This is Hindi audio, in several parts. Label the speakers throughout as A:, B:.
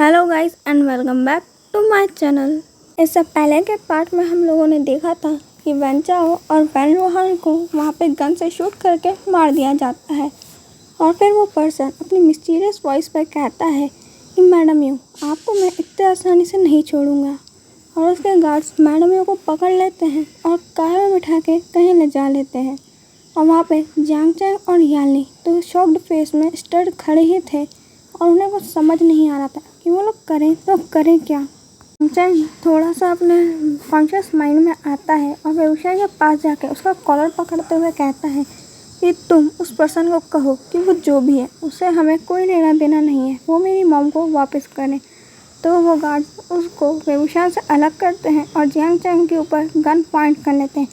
A: Hello guys and welcome back to my channel. इससे पहले के पार्ट में हम लोगों ने देखा था कि वैन चाओ और वैन रूहान को वहाँ पे गन से शूट करके मार दिया जाता है और फिर वो पर्सन अपनी मिस्टीरियस वॉइस पर कहता है कि मैडम यू, आपको मैं इतने आसानी से नहीं छोड़ूंगा। और उसके गार्ड्स मैडम यू को पकड़ लेते हैं और कार में बिठा के कहीं ले जा लेते हैं। और वहाँ पे जियांग चैंग और याली तो शॉक्ड फेस में स्टड खड़े ही थे और उन्हें कुछ समझ नहीं आ रहा था कि वो लोग करें तो करें क्या। चैंग थोड़ा सा अपने कॉन्शियस माइंड में आता है और वेवुशान के पास जाके उसका कॉलर पकड़ते हुए कहता है कि तुम उस पर्सन को कहो कि वो जो भी है उससे हमें कोई लेना देना नहीं है, वो मेरी मॉम को वापस करें। तो वो गार्ड्स उसको वेवुशान से अलग करते हैं और जियांग चैंग के ऊपर गन पॉइंट कर लेते हैं।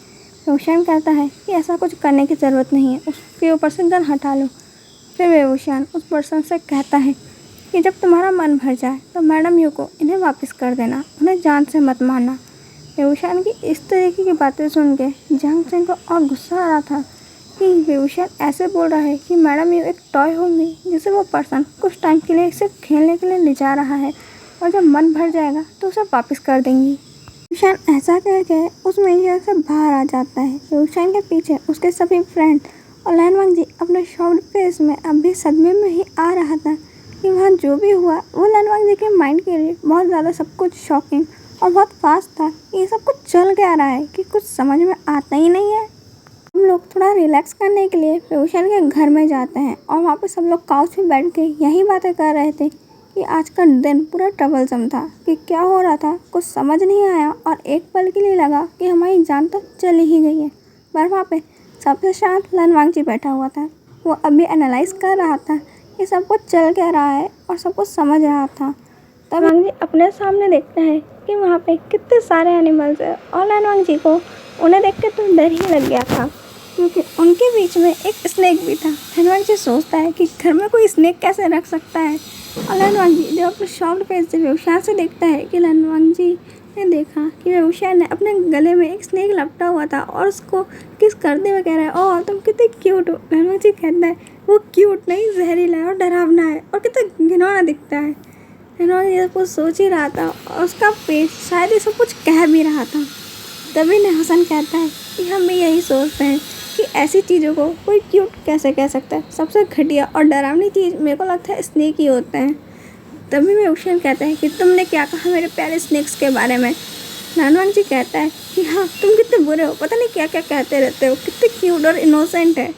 A: वेवुशान कहता है कि ऐसा कुछ करने की ज़रूरत नहीं है, उसके ऊपर से गन हटा लो। फिर वेवुशान उस पर्सन से कहता है कि जब तुम्हारा मन भर जाए तो मैडम यू को इन्हें वापस कर देना, उन्हें जान से मत मारना। वेवुशान की इस तरीके की बातें सुन के जियांग चैंग को और गुस्सा आ रहा था कि वेवुशान ऐसे बोल रहा है कि मैडम यू एक टॉय होंगी जिसे वो पर्सन कुछ टाइम के लिए सिर्फ खेलने के लिए ले जा रहा है और जब मन भर जाएगा तो उसे वापस कर देंगी। वेवुशान ऐसा कह के उस मैनेजर से बाहर आ जाता है। वेवुशान के पीछे उसके सभी फ्रेंड और लैनवांग जी अपने शॉक्ड फेस में अभी सदमे में ही आ रहा था कि वहाँ जो भी हुआ वो लैनवांग जी के माइंड के लिए बहुत ज़्यादा सब कुछ शॉकिंग और बहुत फास्ट था। ये सब कुछ चल क्या रहा है कि कुछ समझ में आता ही नहीं है। हम लोग थोड़ा रिलैक्स करने के लिए वेवुशान के घर में जाते हैं और वहाँ पे सब लोग काउच पे बैठ के यही बातें कर रहे थे कि आज का दिन पूरा ट्रबलसम था कि क्या हो रहा था कुछ समझ नहीं आया और एक पल के लिए लगा कि हमारी जान तो चली ही गई है। पर वहाँ पे सबसे शांत लैनवांग जी बैठा हुआ था। वो अभी एनालाइज कर रहा था कि सब कुछ चल क्या रहा है और सब कुछ समझ रहा था। तब लैनवांग जी अपने सामने देखते हैं कि वहाँ पे कितने सारे एनिमल्स हैं और लैनवांग जी को उन्हें देख के तो डर ही लग गया था क्योंकि उनके बीच में एक स्नेक भी था। लैनवांग जी सोचता है कि घर में कोई स्नेक कैसे रख सकता है। और लैनवांग जी जब अपने शॉक्ड फेस से वेवुशान से देखता है कि लैनवांग जी ने देखा कि वेवुशान ने अपने गले में एक स्नेक लपटा हुआ था और उसको किस करते हुए कह रहा है, ओह तुम कितने क्यूट हो। लैनवांग जी कहता है वो क्यूट नहीं, जहरीला है और डरावना है और कितना घिनौना दिखता है। लैनवांग जी कुछ सोच ही रहा था और उसका पेट शायद ये सब कुछ कह भी रहा था। तभी नेहसन कहता है कि हम भी यही सोचते हैं कि ऐसी चीज़ों को कोई क्यूट कैसे कह सकता है। सबसे घटिया और डरावनी चीज़ मेरे को लगता है स्नेक ही होते हैं। तभी वेवुशान कहता है कि तुमने क्या कहा मेरे प्यारे स्नेक्स के बारे में। लैनवांग जी कहता है कि हाँ तुम कितने बुरे हो, पता नहीं क्या क्या कहते रहते हो, कितने क्यूट और इनोसेंट है।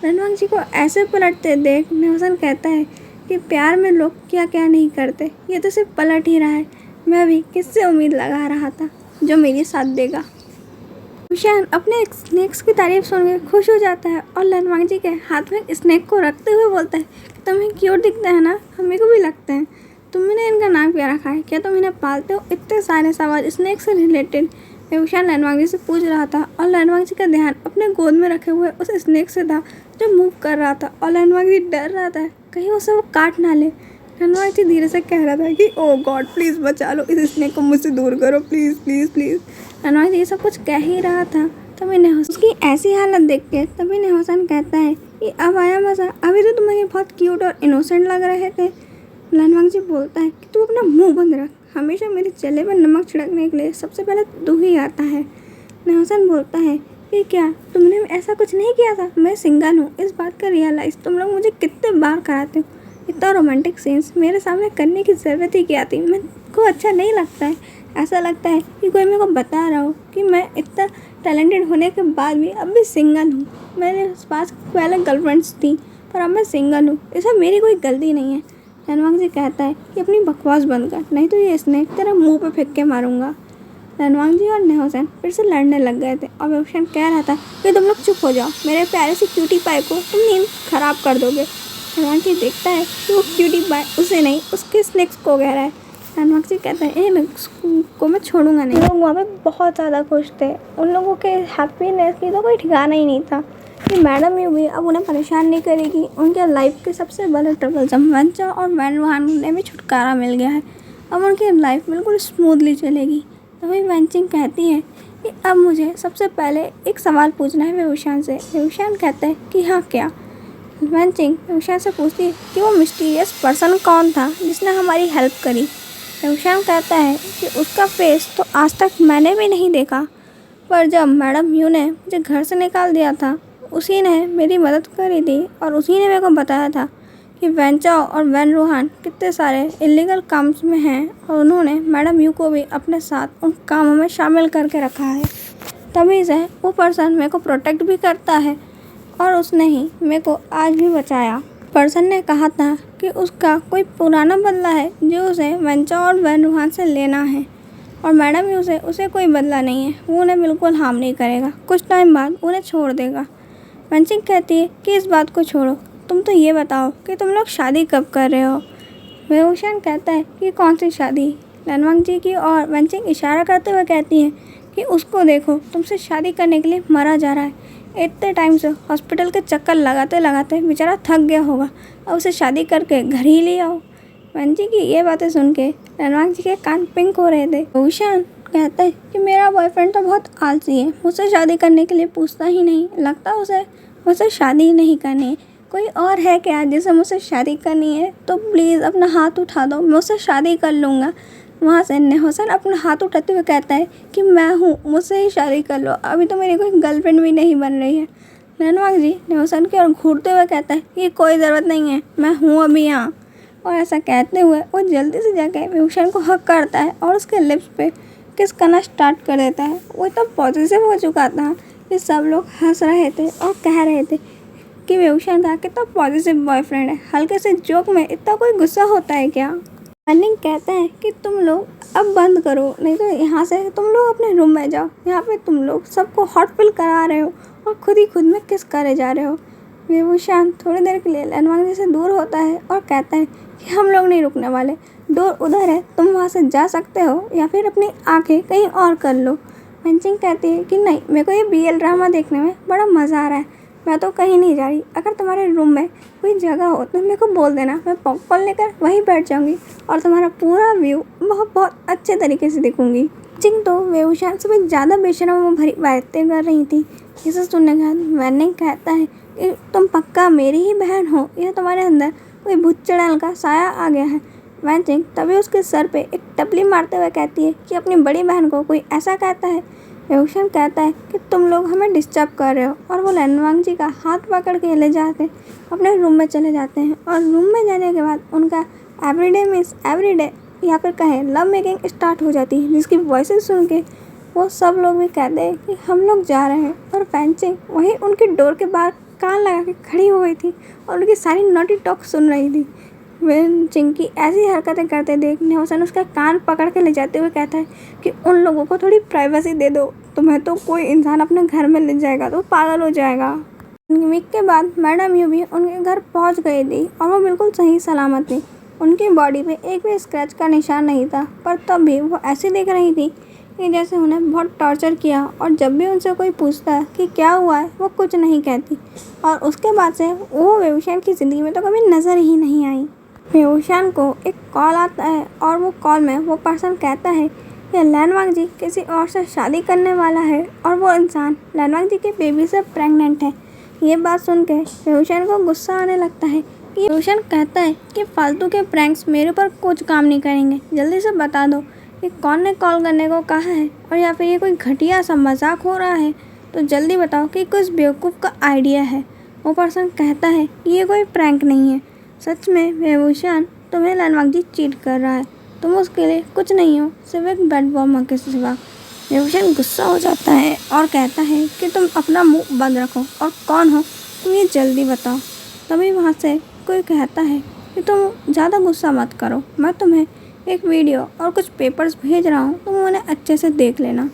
A: लैनवांग जी को ऐसे पलटते देख नेहसन कहता है कि प्यार में लोग क्या क्या नहीं करते, ये तो सिर्फ पलट ही रहा है। मैं भी किससे उम्मीद लगा रहा था जो मेरी साथ देगा। वेवुशान अपने स्नेक्स की तारीफ सुन के खुश हो जाता है और लैनवांग जी के हाथ में स्नेक को रखते हुए बोलता है कि तुम्हें क्यूट दिखता है ना, हमें को भी लगते हैं। तुमने इनका नाम क्या रखा है, क्या तुम इन्हें पालते हो? इतने सारे सवाल स्नेक से रिलेटेड वेवुशान लैनवांग जी से पूछ रहा था और लैनवांग जी का ध्यान अपने गोद में रखे हुए उस स्नेक से था जो मूव कर रहा था और लैनवांग जी डर रहा था कहीं उसे वो काट ना ले। लैनवांग जी धीरे से कह रहा था कि ओह गॉड प्लीज़ बचा लो, इस स्नेक को मुझसे दूर करो प्लीज़ प्लीज़ प्लीज़। लैनवांग जी ये सब कुछ कह ही रहा था। तभी नेहसन उसकी ऐसी हालत देख के तभी नेहसन कहता है कि अब आया मज़ा, अभी तो तुम्हें बहुत क्यूट और इनोसेंट लग रहे थे। लैनवांग जी बोलता है कि तू अपना मुंह बंद रख, हमेशा मेरे चेहरे पर नमक छिड़कने के लिए सबसे पहले तू ही आता है। नेहसन बोलता है कि क्या तुमने ऐसा कुछ नहीं किया था, मैं सिंगल हूँ, इस बात का रियलाइज़ तुम लोग मुझे कितने बार कराते हो। इतना रोमांटिक सीन्स मेरे सामने करने की ज़रूरत ही क्या थी, मेरे को अच्छा नहीं लगता है। ऐसा लगता है कि कोई मेरे को बता रहा हो कि मैं इतना टैलेंटेड होने के बाद भी अब भी सिंगल हूँ। मेरे पास पहले गर्लफ्रेंड्स थी पर अब मैं सिंगल हूँ, इसमें मेरी कोई गलती नहीं है। लैनवांग जी कहता है कि अपनी बकवास बंद कर, नहीं तो ये स्नेक तेरा मुंह पे फेंक के मारूंगा। लैनवांग जी और नेहसन फिर से लड़ने लग गए थे और वेवुशान कह रहा था कि तुम लोग चुप हो जाओ, मेरे प्यारे से क्यूटी पाई को तुम नींद खराब कर दोगे। लैनवांग जी देखता है कि वो क्यूटी पाई उसे नहीं उसके स्नेक्स को कह रहा है। लैनवांग जी कहता है को मैं छोड़ूंगा नहीं। लोग वहाँ पे बहुत ज़्यादा खुश थे, उन लोगों के हैप्पीनेस की तो कोई ठिकाना ही नहीं था कि मैडम यू भी अब उन्हें परेशान नहीं करेगी। उनके लाइफ के सबसे बड़े ट्रबल वैन चाओ और वैन रूहान ने भी छुटकारा मिल गया है, अब उनकी लाइफ बिल्कुल स्मूथली चलेगी। तभी वैन चिंग कहती है कि अब मुझे सबसे पहले एक सवाल पूछना है वेवुशान से। वेवुशान कहता है कि हाँ क्या। वेंचिंग वेवशान से पूछती है कि वो मिस्टीरियस पर्सन कौन था जिसने हमारी हेल्प करी। वेवशान कहता है कि उसका फेस तो आज तक मैंने भी नहीं देखा, पर जब मैडम यू ने मुझे घर से निकाल दिया था उसी ने मेरी मदद करी थी और उसी ने मेरे को बताया था कि वेंचाओ और वैन रूहान कितने सारे इलीगल काम्स में हैं और उन्होंने मैडम यू को भी अपने साथ उन कामों में शामिल करके रखा है। तभी से वो पर्सन मेरे को प्रोटेक्ट भी करता है और उसने ही मेरे को आज भी बचाया। पर्सन ने कहा था कि उसका कोई पुराना बदला है जो उसे वेंचाओ और वैन रूहान से लेना है और मैडम यू से उसे कोई बदला नहीं है, वो उन्हें बिल्कुल हार्म नहीं करेगा, कुछ टाइम बाद उन्हें छोड़ देगा। वेंचिंग कहती है कि इस बात को छोड़ो, तुम तो ये बताओ कि तुम लोग शादी कब कर रहे हो। वेवशान कहता है कि कौन सी शादी, लनवांग जी की, और वेंचिंग इशारा करते हुए कहती है कि उसको देखो तुमसे शादी करने के लिए मरा जा रहा है, इतने टाइम से हॉस्पिटल के चक्कर लगाते लगाते बेचारा थक गया होगा, अब उसे शादी करके घर ही ले आओ। वेंची की ये बातें सुन के लनवांग जी के कान पिंक हो रहे थे। वेवशान कहता है कि मेरा बॉयफ्रेंड तो बहुत आलसी है, मुझसे शादी करने के लिए पूछता ही नहीं, लगता है उसे मुझसे शादी ही नहीं करनी है। कोई और है क्या जिसे मुझसे शादी करनी है तो प्लीज़ अपना हाथ उठा दो, मैं उससे शादी कर लूँगा। वहाँ से नेहोसन अपना हाथ उठाते हुए कहता है कि मैं हूँ, मुझसे ही शादी कर लो, अभी तो मेरी कोई गर्लफ्रेंड भी नहीं बन रही है। लनवांग जी नेहोसन की ओर घूरते हुए कहता है कि कोई ज़रूरत नहीं है, मैं हूँ अभी यहाँ। और ऐसा कहते हुए वो जल्दी से जाके वेवशान को हक करता है और उसके लिप्स पे किस करना स्टार्ट कर देता है। वो इतना पॉजिटिव हो चुका था कि सब लोग हंस रहे थे और कह रहे थे कि वेवशान का कितना पॉजिटिव बॉयफ्रेंड है, हल्के से जोक में इतना कोई गुस्सा होता है क्या। वेनिंग कहता है कि तुम लोग अब बंद करो, नहीं तो यहाँ से तुम लोग अपने रूम में जाओ, यहाँ पे तुम लोग सबको हॉट फील करा रहे हो और खुद ही खुद में किस करे जा रहे हो। वेवशान थोड़ी देर के लिए लनवांग जी से दूर होता है और कहता है कि हम लोग नहीं रुकने वाले, डोर उधर है, तुम वहाँ से जा सकते हो या फिर अपनी आंखें कहीं और कर लो। वेंचिंग कहती है कि नहीं, मेरे को ये BL ड्रामा देखने में बड़ा मज़ा आ रहा है, मैं तो कहीं नहीं जा रही, अगर तुम्हारे रूम में कोई जगह हो तो मेरे को बोल देना, मैं पॉपकॉर्न लेकर वहीं बैठ जाऊँगी और तुम्हारा पूरा व्यू बहुत अच्छे तरीके से देखूँगी। चिंग तो वेवशान से भी ज़्यादा बेशर्म भरी बातें कर रही थी। इसे सुनने के बाद वेनिंग कहता है कि तुम पक्का मेरी ही बहन हो या तुम्हारे अंदर कोई भूत चुड़ैल का साया आ गया है। वेंचिंग तभी उसके सर पे एक टपली मारते हुए कहती है कि अपनी बड़ी बहन को कोई ऐसा कहता है। वेवशान कहता है कि तुम लोग हमें डिस्टर्ब कर रहे हो और वो लनवांग जी का हाथ पकड़ के ले जाते अपने रूम में चले जाते हैं और रूम में जाने के बाद उनका एवरीडे मीन्स एवरीडे या फिर कहें लव मेकिंग स्टार्ट हो जाती है, जिसकी वॉइसेस सुन के वो सब लोग भी कहते हैं कि हम लोग जा रहे हैं। और वेंचिंग वहीं उनकी डोर के बाहर कान लगा के खड़ी हो गई थी और उनकी सारी नॉटी टॉक सुन रही थी। वेंचिंग की ऐसी हरकतें करते देख नेहोसन उसका कान पकड़ के ले जाते हुए कहता है कि उन लोगों को थोड़ी प्राइवेसी दे दो, तुम्हें तो कोई इंसान अपने घर में ले जाएगा तो पागल हो जाएगा। वीक के बाद मैडम यू भी उनके घर पहुंच गई थी और वो बिल्कुल सही सलामत थी। उनकी बॉडी पे एक भी स्क्रैच का निशान नहीं था, पर तब भी वो ऐसी दिख रही थी कि जैसे उन्हें बहुत टॉर्चर किया और जब भी उनसे कोई पूछता कि क्या हुआ है वो कुछ नहीं कहती। और उसके बाद से वो वेवशान की ज़िंदगी में तो कभी नज़र ही नहीं आई। वेवशान को एक कॉल आता है और वो कॉल में वो पर्सन कहता है कि लनवांग जी किसी और से शादी करने वाला है और वो इंसान लनवांग जी के बेबी से प्रेग्नेंट है। ये बात सुन के वेवशान को गुस्सा आने लगता है कि वेवशान कहता है कि फालतू के प्रैंक्स मेरे ऊपर कुछ काम नहीं करेंगे, जल्दी से बता दो कि कौन ने कॉल करने को कहा है, और या फिर ये कोई घटिया सा मजाक हो रहा है तो जल्दी बताओ कि कुछ बेवकूफ़ का आइडिया है। वो पर्सन कहता है कि ये कोई प्रैंक नहीं है, सच में वेवशान तुम्हें लनवांग जी चीट कर रहा है, तुम उसके लिए कुछ नहीं हो सिर्फ एक बेड वार्मर के सिवा। वेवशान गुस्सा हो जाता है और कहता है कि तुम अपना मुंह बंद रखो और कौन हो तुम ये जल्दी बताओ। तभी वहाँ से कोई कहता है कि तुम ज़्यादा गुस्सा मत करो, मैं तुम्हें एक वीडियो और कुछ पेपर्स भेज रहा हूँ, तुम उन्हें अच्छे से देख लेना।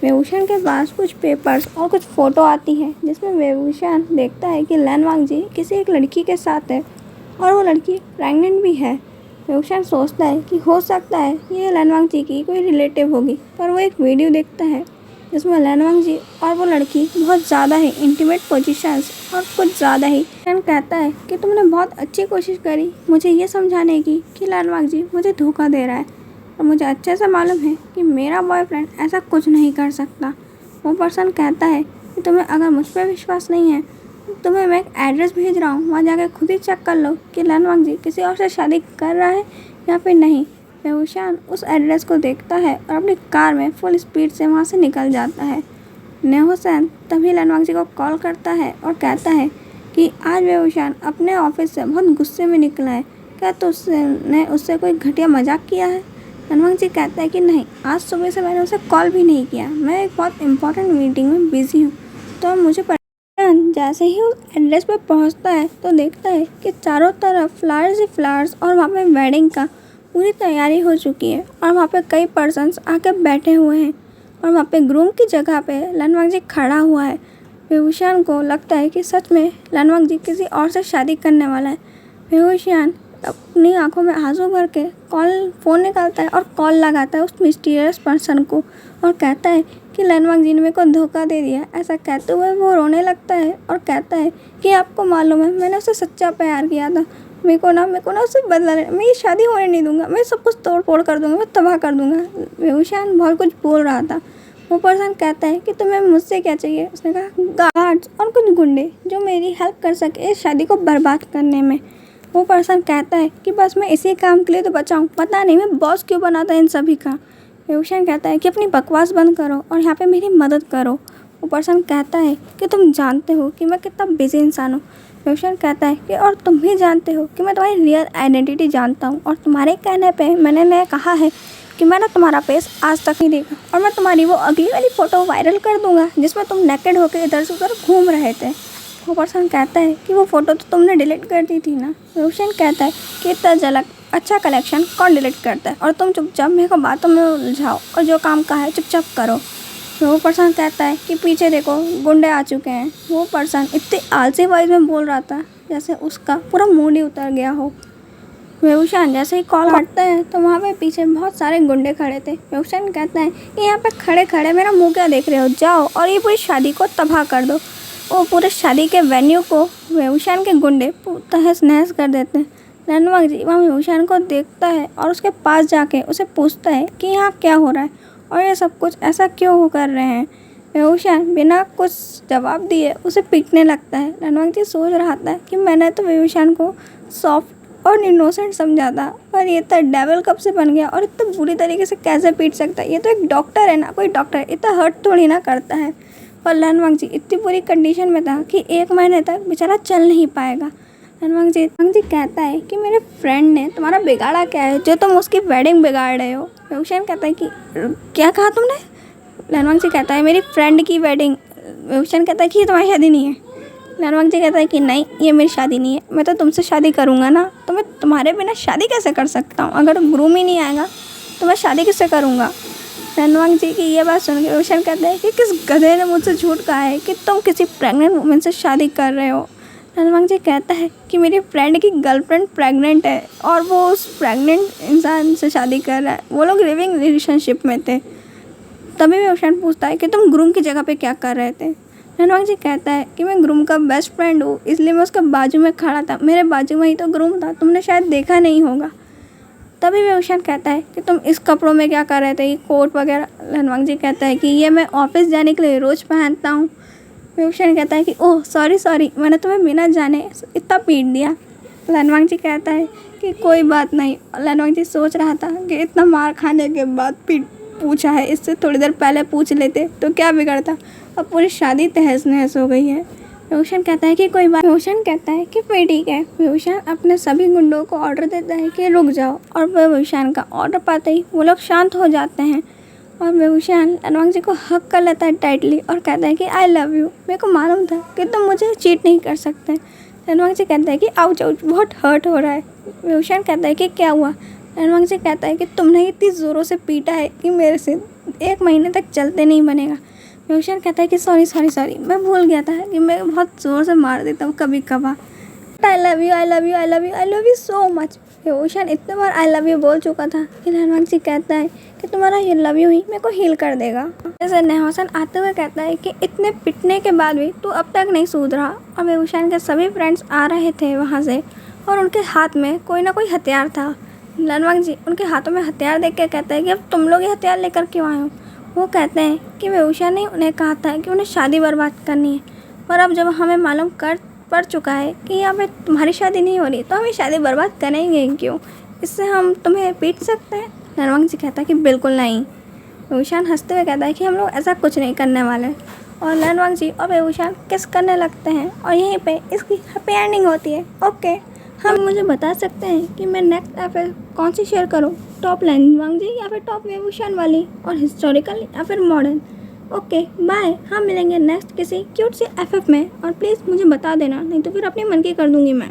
A: वेवशान के पास कुछ पेपर्स और कुछ फ़ोटो आती है जिसमें वेवशान देखता है कि लनवांग जी किसी एक लड़की के साथ है और वो लड़की प्रेग्नेंट भी है। वेवशान सोचता है कि हो सकता है ये लनवांग जी की कोई रिलेटिव होगी, पर वो एक वीडियो देखता है जिसमें लनवांग जी और वो लड़की बहुत ज़्यादा ही इंटीमेट पोजीशंस और कुछ ज़्यादा ही। वेवशान कहता है कि तुमने बहुत अच्छी कोशिश करी मुझे ये समझाने की कि लनवांग जी मुझे धोखा दे रहा है, और मुझे अच्छे से मालूम है कि मेरा बॉयफ्रेंड ऐसा कुछ नहीं कर सकता। वो पर्सन कहता है कि तुम्हें अगर मुझ पर विश्वास नहीं है तुम्हें मैं एक एड्रेस भेज रहा हूँ, वहाँ जाकर खुद ही चेक कर लो कि लनवांग जी किसी और से शादी कर रहा है या फिर नहीं। बेहुशान उस एड्रेस को देखता है और अपनी कार में फुल स्पीड से वहाँ से निकल जाता है। नेहोसेन तभी लनवांग जी को कॉल करता है और कहता है कि आज बेहुशान अपने ऑफिस से बहुत गुस्से में निकला है, क्या तो उसने उससे कोई घटिया मजाक किया है। लनवांग जी कहता है कि नहीं, आज सुबह से मैंने उसे कॉल भी नहीं किया, मैं एक बहुत इंपॉर्टेंट मीटिंग में बिजी हूँ, तो अब मुझे जैसे ही उस एड्रेस पर पहुंचता है तो देखता है कि चारों तरफ फ्लावर्स ही फ्लावर्स और वहाँ पे वेडिंग का पूरी तैयारी हो चुकी है और वहाँ पे कई पर्सन्स आके बैठे हुए हैं और वहाँ पे ग्रूम की जगह पे लनवांग जी खड़ा हुआ है। बेहुशियान को लगता है कि सच में लनवांग जी किसी और से शादी करने वाला है। बेहुशियान अपनी आंखों में आंसू भर के फ़ोन निकालता है और कॉल लगाता है उस मिस्टीरियस पर्सन को और कहता है कि लनवांग जी ने मेरे को धोखा दे दिया। ऐसा कहते हुए वो रोने लगता है और कहता है कि आपको मालूम है मैंने उसे सच्चा प्यार किया था, मेरे को ना उससे बदला लेना, मैं ये शादी होने नहीं दूंगा, मैं सब कुछ तोड़ फोड़ कर दूंगा, मैं तबाह कर दूंगा। बेहुशियान बहुत कुछ बोल रहा था। वो पर्सन कहता है कि तुम्हें मुझसे क्या चाहिए। उसने कहा गार्ड्स और कुछ गुंडे जो मेरी हेल्प कर सके इस शादी को बर्बाद करने में। वो पर्सन कहता है कि बस मैं इसी काम के लिए तो बचा हूँ, पता नहीं मैं बॉस क्यों बनाता इन सभी का। बेहुशियान कहता है कि अपनी बकवास बंद करो और यहाँ पे मेरी मदद करो। वो पर्सन कहता है कि तुम जानते हो कि मैं कितना बिजी इंसान हूँ। बेहुशियान कहता है कि और तुम भी जानते हो कि मैं तुम्हारी रियल आइडेंटिटी जानता हूँ और तुम्हारे कहने पे मैंने कहा है कि मैंने तुम्हारा फेस आज तक नहीं देखा और मैं तुम्हारी वो अगली वाली फ़ोटो वायरल कर दूंगा जिसमें तुम नेकेड होकर इधर से उधर घूम रहे थे। वो पर्सन कहता है कि वो फ़ोटो तो तुमने डिलीट कर दी थी ना। बेहुशियान कहता है कि इतना झलक अच्छा कलेक्शन कौन डिलीट करता है और तुम चुपचाप मेरे को बातों में उलझाओ और जो काम का है चुपचाप करो। वो पर्सन कहता है कि पीछे देखो गुंडे आ चुके हैं। वो पर्सन इतनी आलसी वॉइस में बोल रहा था जैसे उसका पूरा मूड ही उतर गया हो। बेहुशियान जैसे ही कॉल हटता है तो वहाँ पे पीछे बहुत सारे गुंडे खड़े थे। बेहुशियान कहता है कि यहाँ पे खड़े खड़े मेरा मुँह क्या देख रहे हो, जाओ और ये पूरी शादी को तबाह कर दो। वो पूरे शादी के वेन्यू को बेहुशियान के गुंडे तहस नहस कर देते हैं। लनवांग जी वहाँ बेहुशियान को देखता है और उसके पास जाके उसे पूछता है कि यहाँ क्या हो रहा है और ये सब कुछ ऐसा क्यों हो कर रहे हैं। बेहुशियान बिना कुछ जवाब दिए उसे पीटने लगता है। लनवांग जी सोच रहा था कि मैंने तो बेहुशियान को सॉफ्ट और इनोसेंट समझा था पर ये तो डेविल कब से बन गया और इतना बुरी तरीके से कैसे पीट सकता है। ये तो एक डॉक्टर है ना, कोई डॉक्टर इतना हर्ट थोड़ी ना करता है। पर लनवांग जी इतनी बुरी कंडीशन में था कि 1 महीने तक बेचारा चल नहीं पाएगा। लनवांग जी कहता है कि मेरे फ्रेंड ने तुम्हारा बिगाड़ा क्या है जो तुम उसकी वेडिंग बिगाड़ रहे हो। बेहुशियान कहता है कि क्या कहा तुमने। लनवांग जी कहता है मेरी फ्रेंड की वेडिंग। बेहुशियान कहता है कि ये तुम्हारी शादी नहीं है। लनवांग जी कहता है कि नहीं ये मेरी शादी नहीं है, मैं तो तुमसे शादी करूँगा ना, तो मैं तुम्हारे बिना शादी कैसे कर सकता हूँ, अगर ग्रूम ही नहीं आएगा तो मैं शादी किससे करूँगा। लनवांग जी की ये बात सुन के बेहुशियान कहता है कि किस गधे ने मुझसे झूठ कहा है कि तुम किसी प्रेग्नेंट वुमेन से शादी कर रहे हो। लनवांग जी कहता है कि मेरी फ्रेंड की गर्लफ्रेंड प्रेग्नेंट है और वो उस प्रेग्नेंट इंसान से शादी कर रहा है, वो लोग लिविंग रिलेशनशिप में थे। तभी बेहुशियान पूछता है कि तुम ग्रूम की जगह पे क्या कर रहे थे। लनवांग जी कहता है कि मैं ग्रूम का बेस्ट फ्रेंड हूँ, इसलिए मैं उसके बाजू में खड़ा था, मेरे बाजू में ही तो ग्रूम था, तुमने शायद देखा नहीं होगा। तभी बेहुशियान कहता है कि तुम इस कपड़ों में क्या कर रहे थे, ये कोट वगैरह। लनवांग जी कहता है कि ये मैं ऑफिस जाने के लिए रोज़ पहनता हूँ। बेहुशियान कहता है कि ओह सॉरी मैंने तुम्हें बिना जाने इतना पीट दिया। लनवांग जी कहता है कि कोई बात नहीं। लनवांग जी सोच रहा था कि इतना मार खाने के बाद पूछा है, इससे थोड़ी देर पहले पूछ लेते तो क्या बिगड़ता, अब पूरी शादी तहस नहस हो गई है। बेहुशियान कहता है कि कोई बात। बेहुशियान कहता है कि फिर ठीक है। बेहुशियान अपने सभी गुंडों को ऑर्डर देता है कि रुक जाओ और बेहुशियान का ऑर्डर पाते ही वो लोग शांत हो जाते हैं और बेहुशियान लनवांग जी को हक कर लेता है टाइटली और कहता है कि आई लव यू, मेरे को मालूम था कि तुम मुझे चीट नहीं कर सकते। लनवांग जी कहता है कि आउच बहुत हर्ट हो रहा है। बेहुशियान कहता है कि क्या हुआ। लनवांग जी कहता है कि तुमने इतनी ज़ोरों से पीटा है कि मेरे से 1 महीने तक चलते नहीं बनेगा। बेहुशियान कहता है कि सॉरी मैं भूल गया था कि मैं बहुत ज़ोर से मार देता हूँ कभी कभार। I love you so much. बेहुशियान इतने बार आई लव यू बोल चुका था कि लनवांग जी कहता है कि तुम्हारा ये लव यू ही मेरे को हील कर देगा। जैसे नेहोसेन आते हुए कहता है कि इतने पिटने के बाद भी तू अब तक नहीं सुधरा। और बेहुशियान के सभी फ्रेंड्स आ रहे थे वहाँ से और उनके हाथ में कोई ना कोई हथियार था। लनवांग जी उनके हाथों में हथियार देख के कहता है कि अब तुम लोग ये हथियार लेकर क्यों आए हो। वो कहते हैं कि बेहुशियान ने उन्हें कहा था कि उन्हें शादी बर्बाद करनी है। और अब जब हमें मालूम कर पड़ चुका है कि यहाँ पे तुम्हारी शादी नहीं हो रही, तो हम ये शादी बर्बाद करेंगे क्यों? इससे हम तुम्हें पीट सकते हैं? नरवंग जी कहता है कि बिल्कुल नहीं। बेबूशान हंसते हुए कहता है कि हम लोग ऐसा कुछ नहीं करने वाले। और नरवंग जी और बेबूशान किस करने लगते हैं और यहीं पे इसकी हैप्पी एंडिंग होती है। ओके, हम मुझे बता सकते हैं कि मैं नेक्स्ट एफ कौन सी शेयर करूँ, टॉप नरवंग जी या फिर टॉप बेबूशान वाली, और हिस्टोरिकल या फिर मॉडर्न? ओके बाय, हम मिलेंगे नेक्स्ट किसी क्यूट सी एफ में। और प्लीज़ मुझे बता देना, नहीं तो फिर अपनी मन की कर दूँगी मैं।